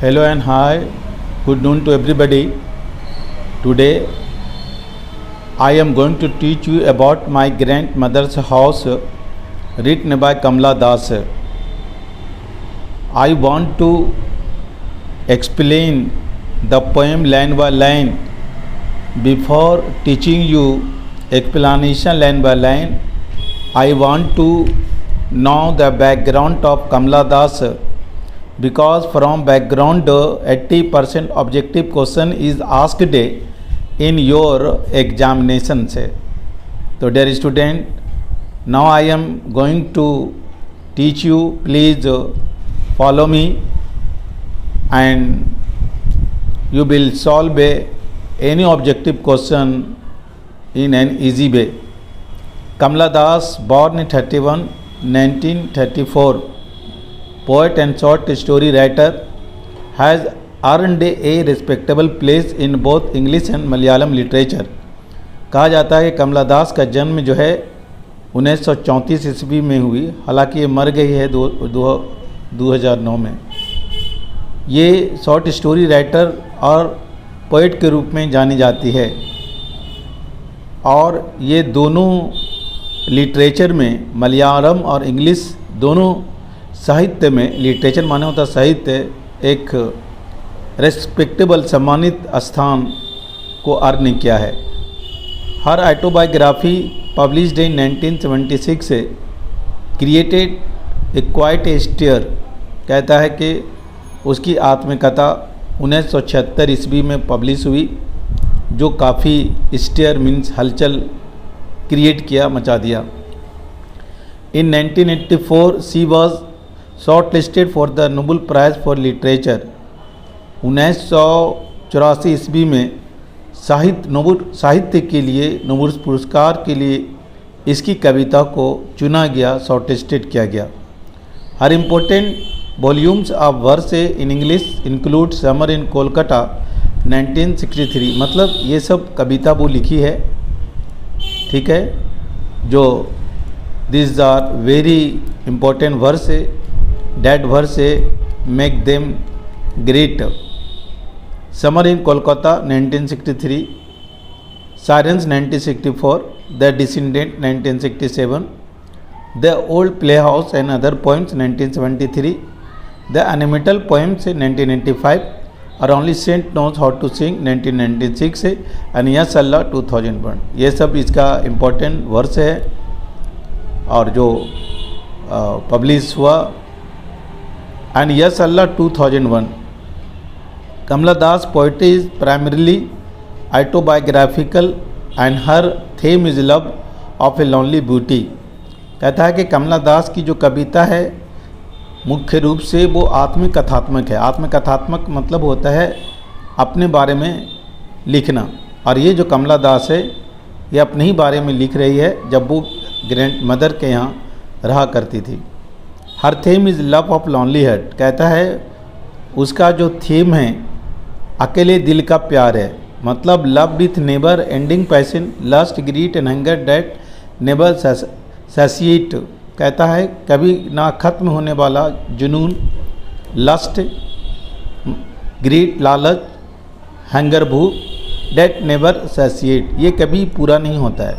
Hello and hi, good noon to everybody. Today I am going to teach you about my grandmother's house written by Kamala Das. I want to explain the poem line by line. Before teaching you explanation line by line, I want to know the background of Kamala Das, because from background 80% objective question is asked in your examination से. So dear student, now I am going to teach you. Please follow me and you will solve any objective question in an easy way. Kamala Das, born in 1934, poet and short story writer, has earned a respectable place in both English and Malayalam literature. कहा जाता है कि कमला दास का जन्म जो है 1934 ईस्वी में हुई, हालांकि ये मर गई है 2009 में. ये शॉर्ट स्टोरी राइटर और पोइट के रूप में जानी जाती है और ये दोनों लिटरेचर में, मलयालम और इंग्लिश दोनों साहित्य में, लिटरेचर माने होता साहित्य, एक रेस्पेक्टेबल सम्मानित स्थान को अर्न किया है. हर ऑटोबायोग्राफी पब्लिश्ड इन 1976 से created a quite a steer, कहता है कि उसकी आत्मकथा 1976 ईस्वी में पब्लिश हुई, जो काफ़ी स्टियर मीन्स हलचल क्रिएट किया, मचा दिया. इन 1984 she was short listed for the Nobel prize for literature. 1984 ईस्वी में साहित्य के लिए नोबेल पुरस्कार के लिए इसकी कविता को चुना गया, शॉर्ट लिस्टेड किया गया. Her important volumes of verse in English include Summer in Kolkata 1963. मतलब ये सब कविता वो लिखी है, ठीक है, जो this are very important verse, that verse make them great. Summer in Kolkata 1963, Sirens 1964, The Descendant 1967, The Old Playhouse and Other Poems 1973, The Animatal Poems 1995, और Only Saint Knows How to Sing 1996 and Yes Allah 2001. ये सब इसका important verse है और जो publish हुआ. And Yes Allah 2001. Kamala Das poetry is primarily autobiographical and her theme is love of a lonely beauty. कहता है कि कमला दास की जो कविता है मुख्य रूप से वो आत्मकथात्मक है. आत्मकथात्मक मतलब होता है अपने बारे में लिखना, और ये जो कमला दास है ये अपने ही बारे में लिख रही है जब वो ग्रैंड मदर के यहाँ रहा करती थी. Her theme is love of lonely heart, कहता है उसका जो थीम है अकेले दिल का प्यार है. मतलब love with never ending passion, lust greed and hunger that never satiate, कहता है कभी ना ख़त्म होने वाला जुनून, लस्ट ग्रीट लालच, हंगर भूख, डेट नेवर सैसिएट, ये कभी पूरा नहीं होता है.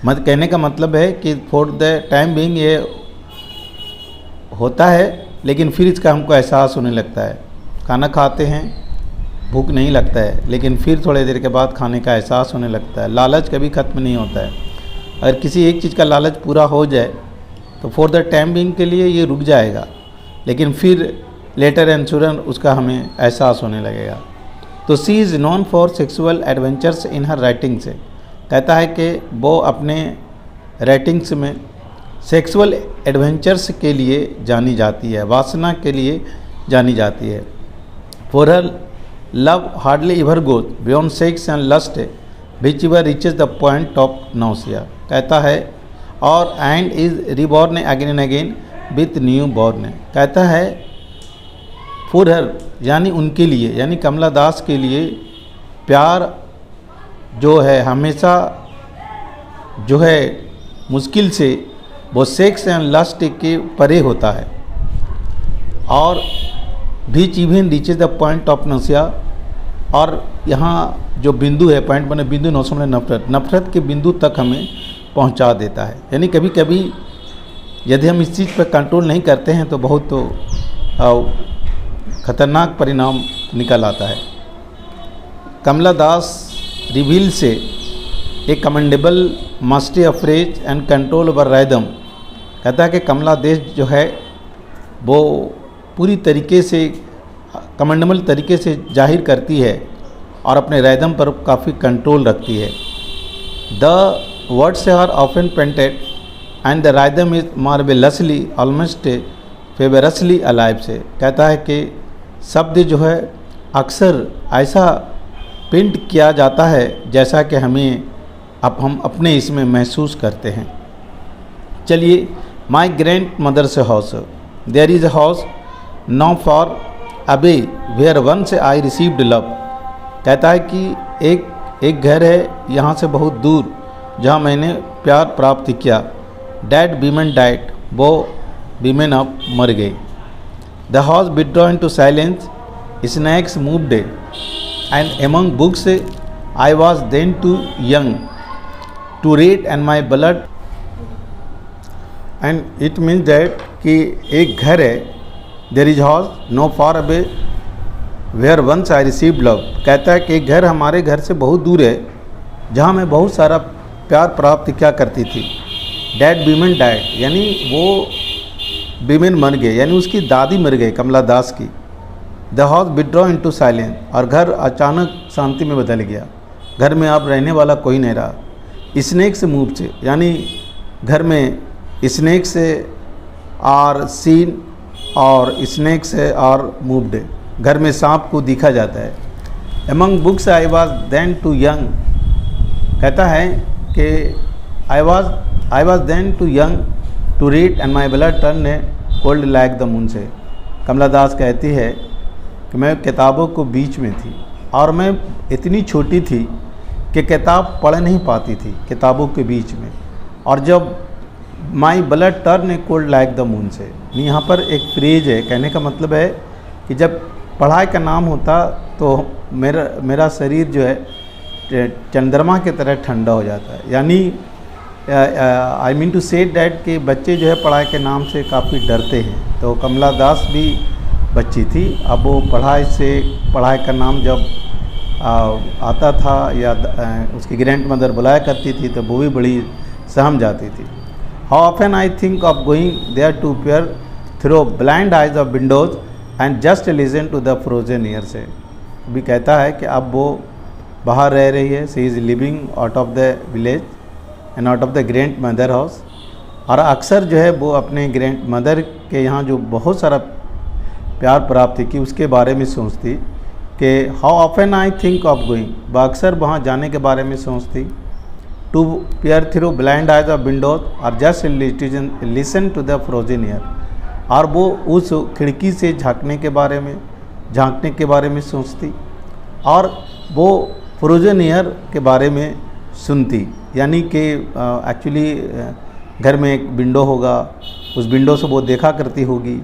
मत कहने का मतलब है कि फॉर द टाइम बीइंग ये होता है, लेकिन फिर इसका हमको एहसास होने लगता है. खाना खाते हैं, भूख नहीं लगता है, लेकिन फिर थोड़ी देर के बाद खाने का एहसास होने लगता है. लालच कभी ख़त्म नहीं होता है. अगर किसी एक चीज़ का लालच पूरा हो जाए तो फॉर द टाइम बीइंग के लिए ये रुक जाएगा, लेकिन फिर लेटर एंड सूरन उसका हमें एहसास होने लगेगा. तो she is known for sexual adventures in her writing से, कहता है कि वो अपने राइटिंग्स में सेक्सुअल एडवेंचर्स के लिए जानी जाती है, वासना के लिए जानी जाती है. For her love hardly ever goes beyond sex and lust which ever reaches the point of nausea, कहता है, और and is reborn again and again with new born, कहता है फॉर हर यानी उनके लिए, यानी कमला दास के लिए प्यार जो है हमेशा जो है मुश्किल से वो सेक्स एंड लस्ट के परे होता है, और बीच even reaches the point of nausea, और यहाँ जो बिंदु है, पॉइंट बने बिंदु नौसम में नफरत के बिंदु तक हमें पहुँचा देता है। यानी कभी कभी यदि हम इस चीज़ पर कंट्रोल नहीं करते हैं तो बहुत खतरनाक परिणाम निकल आता है। Kamala Das reveals a commendable mastery of phrase and control over rhythm, कहता है कि कमला देश जो है वो पूरी तरीके से कमेंडेबल तरीके से जाहिर करती है और अपने राइदम पर काफ़ी कंट्रोल रखती है। The words are often painted and the rhythm is marvellously almost feverishly alive से, कहता है कि शब्द जो है अक्सर ऐसा पेंट किया जाता है जैसा कि हम अपने इसमें महसूस करते हैं। चलिए, my grandmother's house, there is a house now far away where once I received love, कहता है कि एक घर है यहाँ से बहुत दूर जहाँ मैंने प्यार प्राप्त किया। डैड वीमेन डाइट, वो वीमेन अब मर गई। The house withdrew to silence, snacks moved and among books I was then too young to read and my blood, and it means that कि एक घर है, there is house no for away where once I received love, कहता है कि एक घर हमारे घर से बहुत दूर है जहाँ मैं बहुत सारा प्यार प्राप्त क्या करती थी। डैड वीमेन डाइड, यानी वो वीमेन मर गए, यानी उसकी दादी मर गई कमला दास की। The house withdraw into silence, और घर अचानक शांति में बदल गया, घर में अब रहने वाला कोई नहीं रहा। स्नेक से मूव से, यानी घर में स्नेक से और सीन और स्नेक से और मूव्ड, घर में सांप को दिखा जाता है। Among books I was then too young, कहता है कि I was then too young to read and my blood turn cold like the moon से, कमला दास कहती है कि मैं किताबों को बीच में थी और मैं इतनी छोटी थी कि किताब पढ़ नहीं पाती थी किताबों के बीच में, और जब माई blood turn cold like the moon से, यहाँ पर एक फ्रेज है, कहने का मतलब है कि जब पढ़ाई का नाम होता तो मेरा शरीर जो है चंद्रमा की तरह ठंडा हो जाता है। यानी I mean to say that कि बच्चे जो है पढ़ाई के नाम से काफ़ी डरते हैं, तो कमला दास भी बच्ची थी। अब वो पढ़ाई का नाम जब आता था या उसकी ग्रैंड मदर बुलाया करती थी तो वो भी बड़ी सहम जाती थी। How often I think of going there to peer through blind eyes of windows and just listen to the frozen air से, भी कहता है कि अब वो बाहर रह रही है, she is living out of the village and out of the grandmother house, और अक्सर जो है वो अपने ग्रैंड मदर के यहाँ जो बहुत सारा प्यार प्राप्त की उसके बारे में सोचती कि how often I think of going, वह अक्सर वहाँ जाने के बारे में सोचती। To peer through blind eyes of windows और just listen to the frozen air, और वो उस खिड़की से झांकने के बारे में सोचती और वो फ्रोजन ईयर के बारे में सुनती। यानी कि एक्चुअली घर में एक विंडो होगा, उस विंडो से वो देखा करती होगी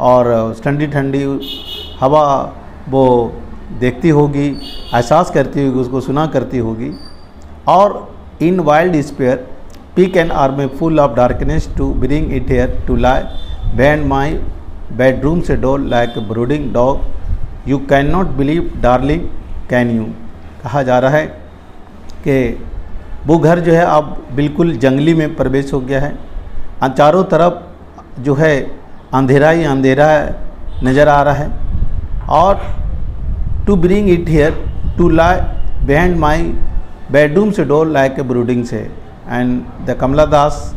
और ठंडी ठंडी हवा वो देखती होगी, एहसास करती होगी, उसको सुना करती होगी। और in wild despair pick an armful of darkness to bring it here to lie behind my bedroom से door like brooding dog, you can not believe darling can you, कहा जा रहा है कि वो घर जो है अब बिल्कुल जंगली में प्रवेश हो गया है, चारों तरफ जो है अंधेरा ही अंधेरा नज़र आ रहा है। और to bring it here to lie behind my bedroom से डोर लाइक ए ब्रूडिंग से, एंड द कमला दास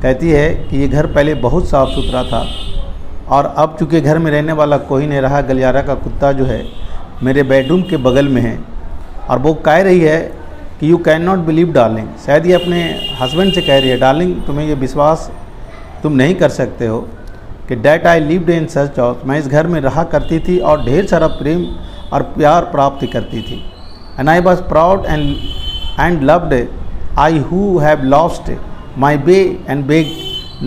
कहती है कि ये घर पहले बहुत साफ़ सुथरा था और अब चूँकि घर में रहने वाला कोई नहीं रहा, गलियारा का कुत्ता जो है मेरे बेडरूम के बगल में है, और वो कह रही है कि you can not believe darling, शायद ये अपने हस्बैंड से कह रही है, डार्लिंग तुम्हें ये विश्वास तुम नहीं कर सकते हो कि that I lived in such house, मैं इस घर में रहा करती थी और ढेर सारा प्रेम और प्यार प्राप्त करती थी। And I was proud and loved I who have lost my way and beg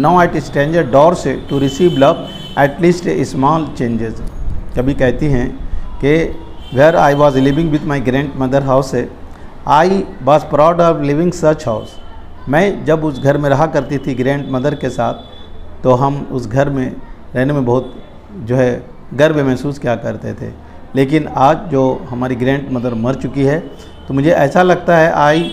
now at stranger door से to receive love at least small changes, कभी कहती हैं कि where I was living with my grandmother house I was proud of living such house. मैं जब उस घर में रहा करती थी ग्रैंड मदर के साथ, तो हम उस घर में रहने में बहुत जो है गर्व महसूस किया करते थे। लेकिन आज जो हमारी ग्रैंड मदर मर चुकी है, तो मुझे ऐसा लगता है I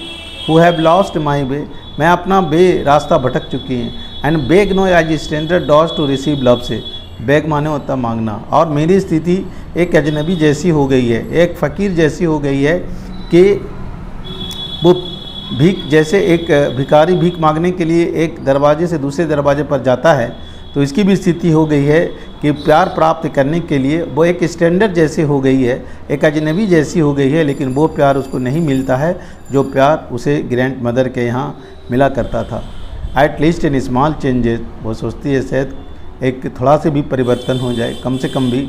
who have lost my way, मैं अपना रास्ता भटक चुकी हैं। And beg now at stranger's doors to receive love से, बेग माने होता मांगना, और मेरी स्थिति एक अजनबी जैसी हो गई है, एक फ़कीर जैसी हो गई है कि वो भीख, जैसे एक भिखारी भीख मांगने के लिए एक दरवाजे से दूसरे दरवाजे पर जाता है, तो इसकी भी स्थिति हो गई है कि प्यार प्राप्त करने के लिए वो एक स्टैंडर्ड जैसी हो गई है, एक अजनबी जैसी हो गई है, लेकिन वो प्यार उसको नहीं मिलता है जो प्यार उसे ग्रैंड मदर के यहाँ मिला करता था। At least in small changes, वो सोचती है शायद एक थोड़ा से भी परिवर्तन हो जाए, कम से कम भी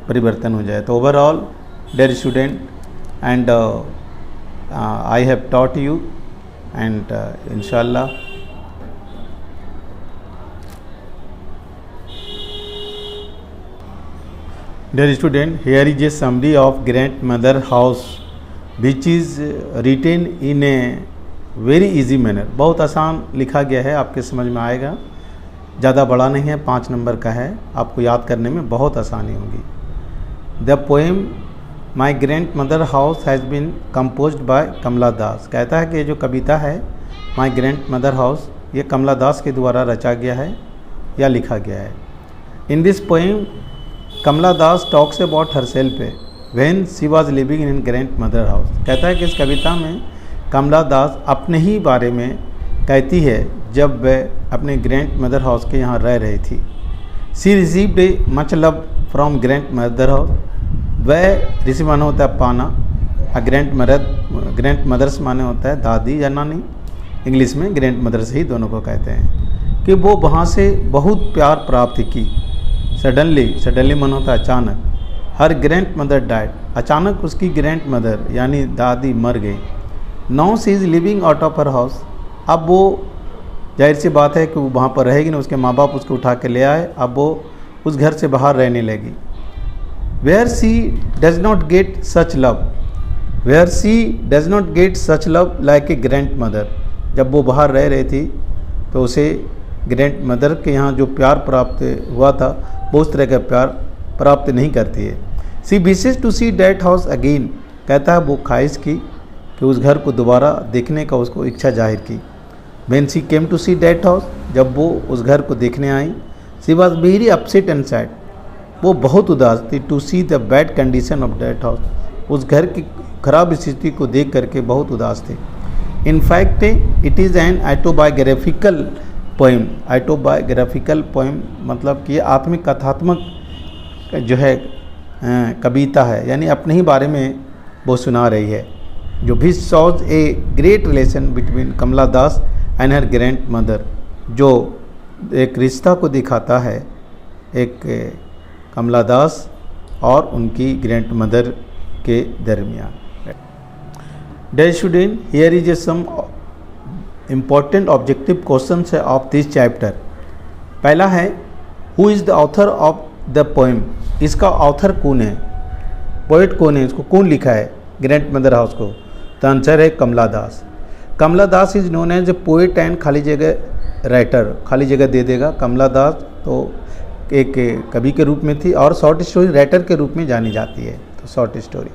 परिवर्तन हो जाए। तो overall dear student, and I have taught you, and इंशाल्लाह dear student, here is a summary of grandmother house which is written in a very easy manner। बहुत आसान लिखा गया है, आपके समझ में आएगा, ज़्यादा बड़ा नहीं है, 5 नंबर का है, आपको याद करने में बहुत आसानी होगी। The poem my grandmother house has been composed by Kamala Das, कहता है कि ये जो कविता है माई ग्रैंड मदर हाउस, ये कमला दास के द्वारा रचा गया है या लिखा गया है। In this poem Kamala Das talks about herself when she was living in grandmother house, कहता है कि इस कविता में कमला दास अपने ही बारे में कहती है जब वह अपने ग्रैंड मदर हाउस के यहाँ रह रही थी। She received a much love from grand mother house, वह रिसीव माने होता है पाना, ग्रैंड मदर्स माने होता है दादी या नानी, इंग्लिश में ग्रैंड मदर से ही दोनों को कहते हैं, कि वो वहाँ से बहुत प्यार प्राप्त की। सडनली मन होता है अचानक, हर ग्रैंड मदर डाइड, अचानक उसकी ग्रैंड मदर यानी दादी मर गई। Now she is living out of her house, अब वो जाहिर सी बात है कि वो वहाँ पर रहेगी ना, उसके माँ बाप उसको उठा के ले आए, अब वो उस घर से बाहर रहने लगी। Where she does not get such love, where she does not get such love like a grandmother, जब वो बाहर रह रही थी तो उसे ग्रैंड मदर के यहाँ जो प्यार प्राप्त हुआ था वो उस तरह का प्यार प्राप्त नहीं करती है। She wishes to see that house again, कहता है वो ख्वाहिश की कि उस घर को दोबारा देखने का उसको इच्छा जाहिर की। When she came to see that house, जब वो उस घर को देखने आई, she was very upset and sad, वो बहुत उदास थी। To see the bad condition of that house, उस घर की खराब स्थिति को देख करके बहुत उदास थी। In fact it is an autobiographical poem, autobiographical poem मतलब कि आत्मिक कथात्मक जो है कविता है, यानी अपने ही बारे में वो सुना रही है। जो भी shows a great relation between Kamala Das and her grandmother, जो एक रिश्ता को दिखाता है एक कमला दास और उनकी ग्रैंड मदर के दरमियान। Dear student, here is a some important objective question है ऑफ दिस चैप्टर। पहला है who is the author of the poem, इसका ऑथर कौन है, पोएट कौन है, इसको कौन लिखा है ग्रैंड मदर हाउस को। तो आंसर है Kamala Das. Kamala Das is known as a poet and खाली जगह राइटर, खाली जगह दे देगा। कमला दास तो एक कवि के रूप में थी और शॉर्ट स्टोरी राइटर के रूप में जानी जाती है। तो short story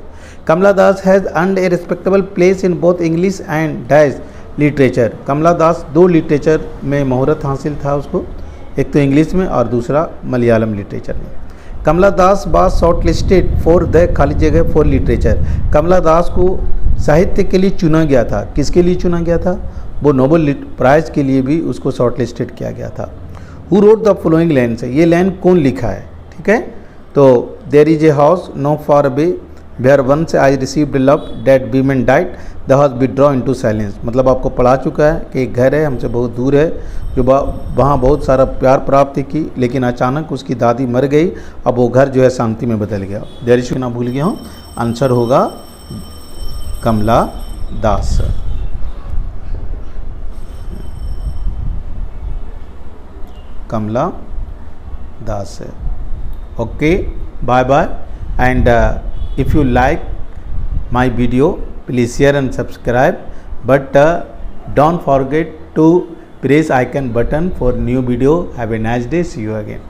Kamala Das has earned a respectable place in both English and dash literature. Kamala Das 2 literature में मुहूर्त हासिल था उसको, एक तो इंग्लिश में और दूसरा मलयालम लिटरेचर में। Kamala Das was shortlisted for the खाली जगह फॉर लिटरेचर, कमला दास को साहित्य के लिए चुना गया था। किसके लिए चुना गया था, वो नोबेल प्राइज़ के लिए भी उसको शॉर्ट लिस्टेड किया गया था। Who wrote the following line से, ये लाइन कौन लिखा है, ठीक है। तो there is a house no far away where once I received love that women died the house withdraw into silence, मतलब आपको पढ़ा चुका है कि एक घर है हमसे बहुत दूर है, जो वहाँ बहुत सारा प्यार प्राप्त की, लेकिन अचानक उसकी दादी मर गई, अब वो घर जो है शांति में बदल गया। देयर इज ना भूल गया हूँ, आंसर होगा कमला दास। कमला दास है। Okay, bye bye, and if you like my video, please share and subscribe, but don't forget to press icon button for new video. Have a nice day. See you again.